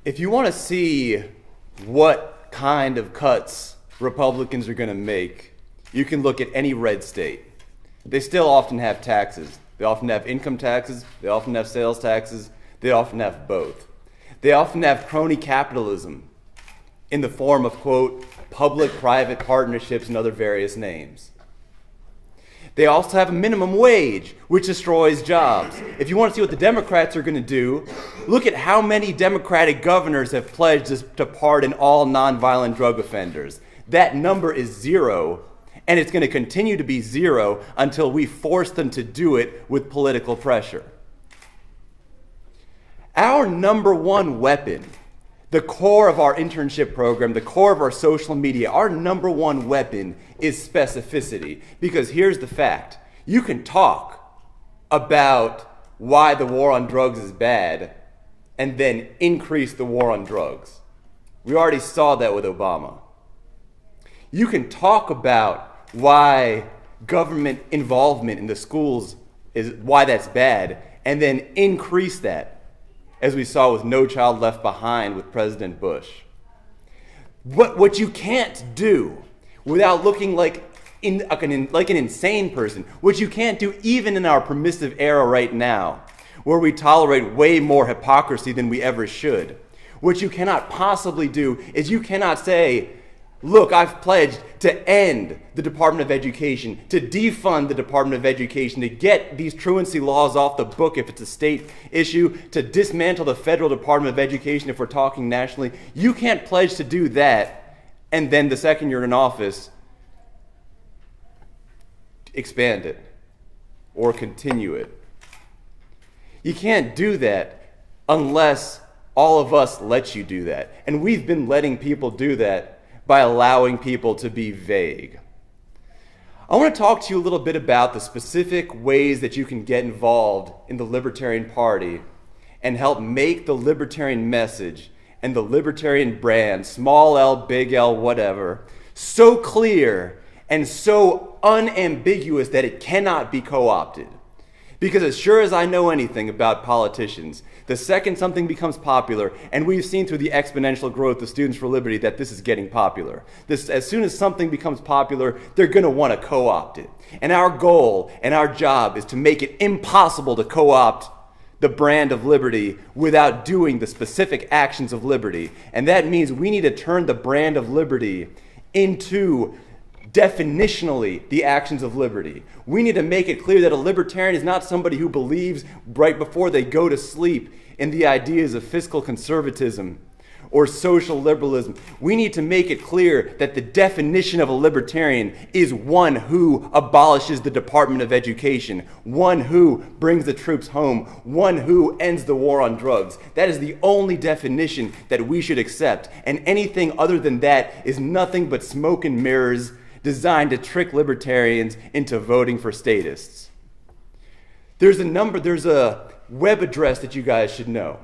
If you want to see what kind of cuts Republicans are going to make, you can look at any red state. They still often have taxes. They often have income taxes. They often have sales taxes. They often have both. They often have crony capitalism in the form of, quote, public-private partnerships and other various names. They also have a minimum wage, which destroys jobs. If you want to see what the Democrats are going to do, look at how many Democratic governors have pledged to pardon all nonviolent drug offenders. That number is 0, and it's going to continue to be 0 until we force them to do it with political pressure. Our number one weapon, the core of our internship program, the core of our social media, our number one weapon is specificity. Because here's the fact. You can talk about why the war on drugs is bad and then increase the war on drugs. We already saw that with Obama. You can talk about why government involvement in the schools is why that's bad and then increase that, as we saw with No Child Left Behind with President Bush. What you can't do without looking like an insane person, what you can't do even in our permissive era right now, where we tolerate way more hypocrisy than we ever should, what you cannot possibly do is you cannot say, look, I've pledged to end the Department of Education, to defund the Department of Education, to get these truancy laws off the book if it's a state issue, to dismantle the federal Department of Education if we're talking nationally. You can't pledge to do that and then the second you're in office, expand it or continue it. You can't do that unless all of us let you do that. And we've been letting people do that by allowing people to be vague. I want to talk to you a little bit about the specific ways that you can get involved in the Libertarian Party and help make the libertarian message and the libertarian brand, small l, big L, whatever, so clear and so unambiguous that it cannot be co-opted. Because as sure as I know anything about politicians, the second something becomes popular, and we've seen through the exponential growth of Students for Liberty that this is getting popular. As soon as something becomes popular, they're going to want to co-opt it. And our goal and our job is to make it impossible to co-opt the brand of liberty without doing the specific actions of liberty. And that means we need to turn the brand of liberty into definitionally the actions of liberty. We need to make it clear that a libertarian is not somebody who believes right before they go to sleep in the ideas of fiscal conservatism or social liberalism. We need to make it clear that the definition of a libertarian is one who abolishes the Department of Education, one who brings the troops home, one who ends the war on drugs. That is the only definition that we should accept, and anything other than that is nothing but smoke and mirrors designed to trick libertarians into voting for statists. There's a web address that you guys should know.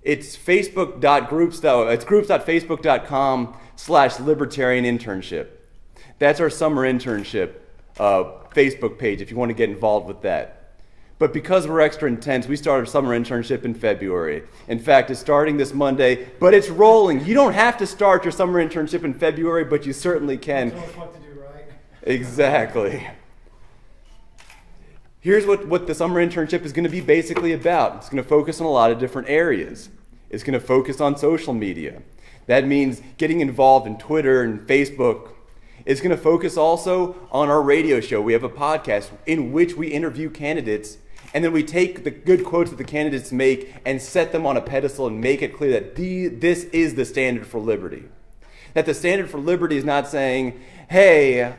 It's groups.facebook.com/libertarian-internship. That's our summer internship Facebook page if you want to get involved with that. But because we're extra intense, we started summer internship in February. In fact, it's starting this Monday, but it's rolling. You don't have to start your summer internship in February, but you certainly can. Tell us what to do, right? Exactly. Here's what the summer internship is going to be basically about. It's going to focus on a lot of different areas. It's going to focus on social media. That means getting involved in Twitter and Facebook. It's going to focus also on our radio show. We have a podcast in which we interview candidates, and then we take the good quotes that the candidates make and set them on a pedestal and make it clear that this is the standard for liberty. That the standard for liberty is not saying, hey,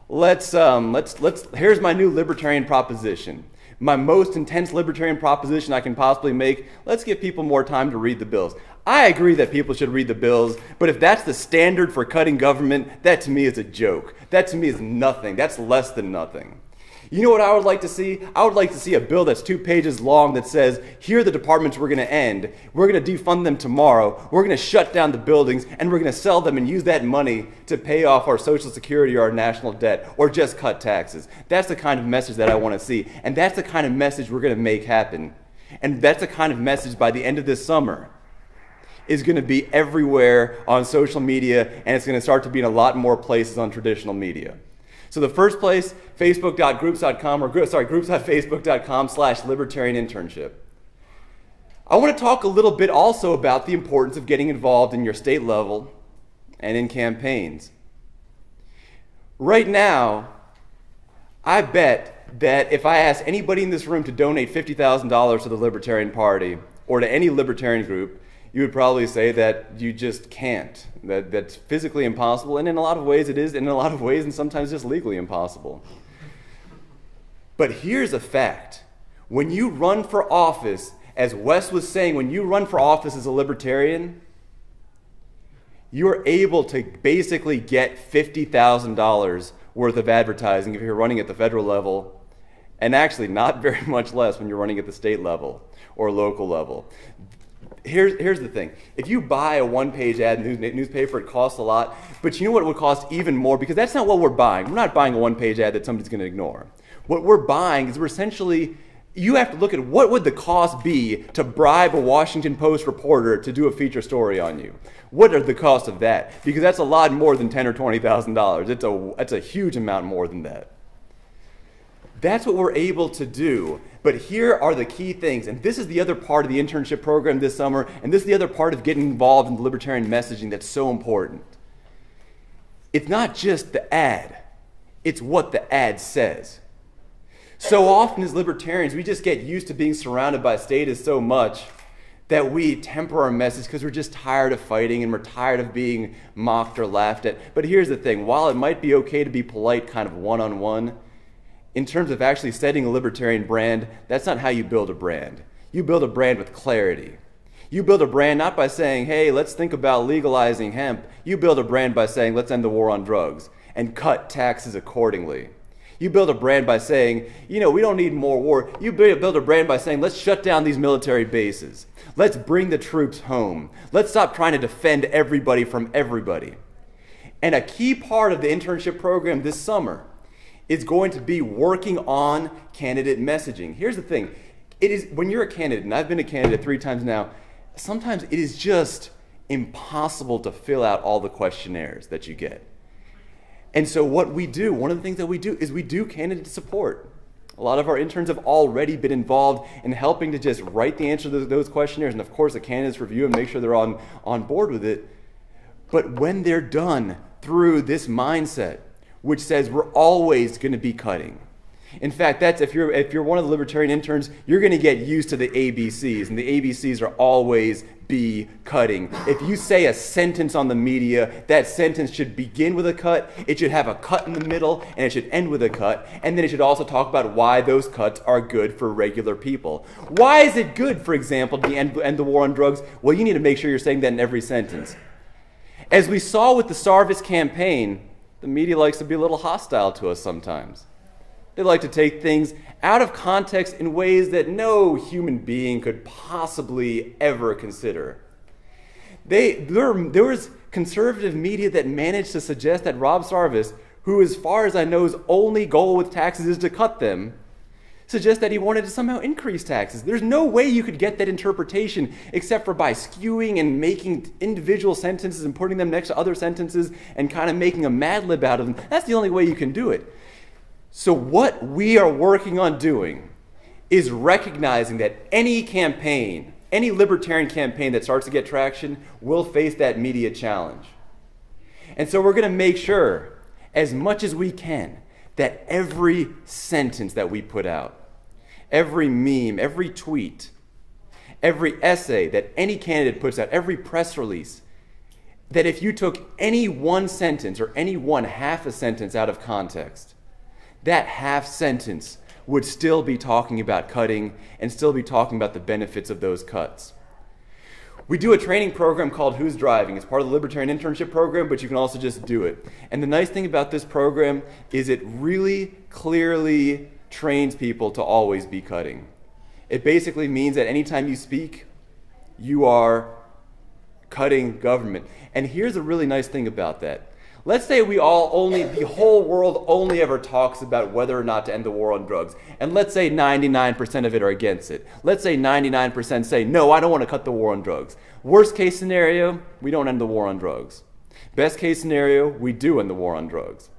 here's my new libertarian proposition. My most intense libertarian proposition I can possibly make. Let's give people more time to read the bills. I agree that people should read the bills, but if that's the standard for cutting government, that to me is a joke. That to me is nothing. That's less than nothing. You know what I would like to see? I would like to see a bill that's 2 pages long that says, here are the departments we're going to end. We're going to defund them tomorrow. We're going to shut down the buildings, and we're going to sell them and use that money to pay off our Social Security or our national debt, or just cut taxes. That's the kind of message that I want to see, and that's the kind of message we're going to make happen. And that's the kind of message by the end of this summer is going to be everywhere on social media, and it's going to start to be in a lot more places on traditional media. So the first place, facebook.groups.com, or groups.facebook.com/libertarian internship. I want to talk a little bit also about the importance of getting involved in your state level and in campaigns. Right now, I bet that if I asked anybody in this room to donate $50,000 to the Libertarian Party or to any libertarian group, you would probably say that you just can't. That's physically impossible, and in a lot of ways it is, and in a lot of ways and sometimes just legally impossible. But here's a fact. When you run for office, as Wes was saying, when you run for office as a libertarian, you're able to basically get $50,000 worth of advertising if you're running at the federal level, and actually not very much less when you're running at the state level or local level. Here's the thing. If you buy a one-page ad in the newspaper, it costs a lot, but you know what would cost even more? Because that's not what we're buying. We're not buying a one-page ad that somebody's going to ignore. What we're buying is we're essentially, you have to look at what would the cost be to bribe a Washington Post reporter to do a feature story on you. What are the costs of that? Because that's a lot more than $10,000 or $20,000. It's a huge amount more than that. That's what we're able to do. But here are the key things, and this is the other part of the internship program this summer, and this is the other part of getting involved in libertarian messaging that's so important. It's not just the ad, it's what the ad says. So often as libertarians, we just get used to being surrounded by statists so much that we temper our message because we're just tired of fighting and we're tired of being mocked or laughed at. But here's the thing, while it might be okay to be polite kind of one-on-one, in terms of actually setting a libertarian brand, that's not how you build a brand. You build a brand with clarity. You build a brand not by saying, hey, let's think about legalizing hemp. You build a brand by saying, let's end the war on drugs and cut taxes accordingly. You build a brand by saying, you know, we don't need more war. You build a brand by saying, let's shut down these military bases. Let's bring the troops home. Let's stop trying to defend everybody from everybody. And a key part of the internship program this summer is going to be working on candidate messaging. Here's the thing. It is, when you're a candidate, and I've been a candidate 3 times now, sometimes it is just impossible to fill out all the questionnaires that you get. And so what we do, one of the things that we do is we do candidate support. A lot of our interns have already been involved in helping to just write the answer to those questionnaires, and of course the candidates review and make sure they're on board with it. But when they're done through this mindset, which says we're always going to be cutting. In fact, that's if you're one of the libertarian interns, you're going to get used to the ABCs, and the ABCs are always be cutting. If you say a sentence on the media, that sentence should begin with a cut, it should have a cut in the middle, and it should end with a cut, and then it should also talk about why those cuts are good for regular people. Why is it good, for example, to end the war on drugs? Well, you need to make sure you're saying that in every sentence. As we saw with the Sarvis campaign, the media likes to be a little hostile to us sometimes. They like to take things out of context in ways that no human being could possibly ever consider. There was conservative media that managed to suggest that Rob Sarvis, who as far as I know his only goal with taxes is to cut them, suggests that he wanted to somehow increase taxes. There's no way you could get that interpretation except for by skewing and making individual sentences and putting them next to other sentences and kind of making a Mad Lib out of them. That's the only way you can do it. So what we are working on doing is recognizing that any campaign, any libertarian campaign that starts to get traction will face that media challenge. And so we're going to make sure, as much as we can, that every sentence that we put out, every meme, every tweet, every essay that any candidate puts out, every press release, that if you took any one sentence or any one half a sentence out of context, that half sentence would still be talking about cutting and still be talking about the benefits of those cuts. We do a training program called Who's Driving? It's part of the Libertarian Internship Program, but you can also just do it. And the nice thing about this program is it really clearly trains people to always be cutting. It basically means that anytime you speak, you are cutting government. And here's a really nice thing about that. Let's say the whole world only ever talks about whether or not to end the war on drugs. And let's say 99% of it are against it. Let's say 99% say, no, I don't want to cut the war on drugs. Worst case scenario, we don't end the war on drugs. Best case scenario, we do end the war on drugs.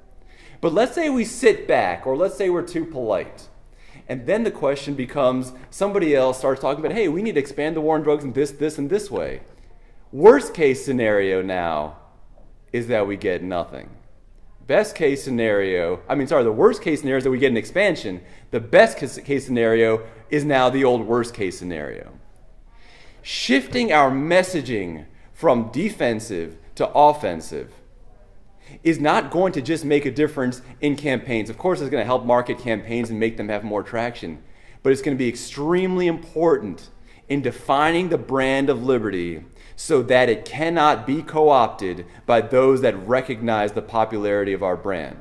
But let's say we sit back, or let's say we're too polite. And then the question becomes, somebody else starts talking about, hey, we need to expand the war on drugs in this, and this way. Worst case scenario now is that we get nothing. The worst case scenario is that we get an expansion. The best case scenario is now the old worst case scenario. Shifting our messaging from defensive to offensive is not going to just make a difference in campaigns. Of course, it's going to help market campaigns and make them have more traction. But it's going to be extremely important in defining the brand of liberty so that it cannot be co-opted by those that recognize the popularity of our brand.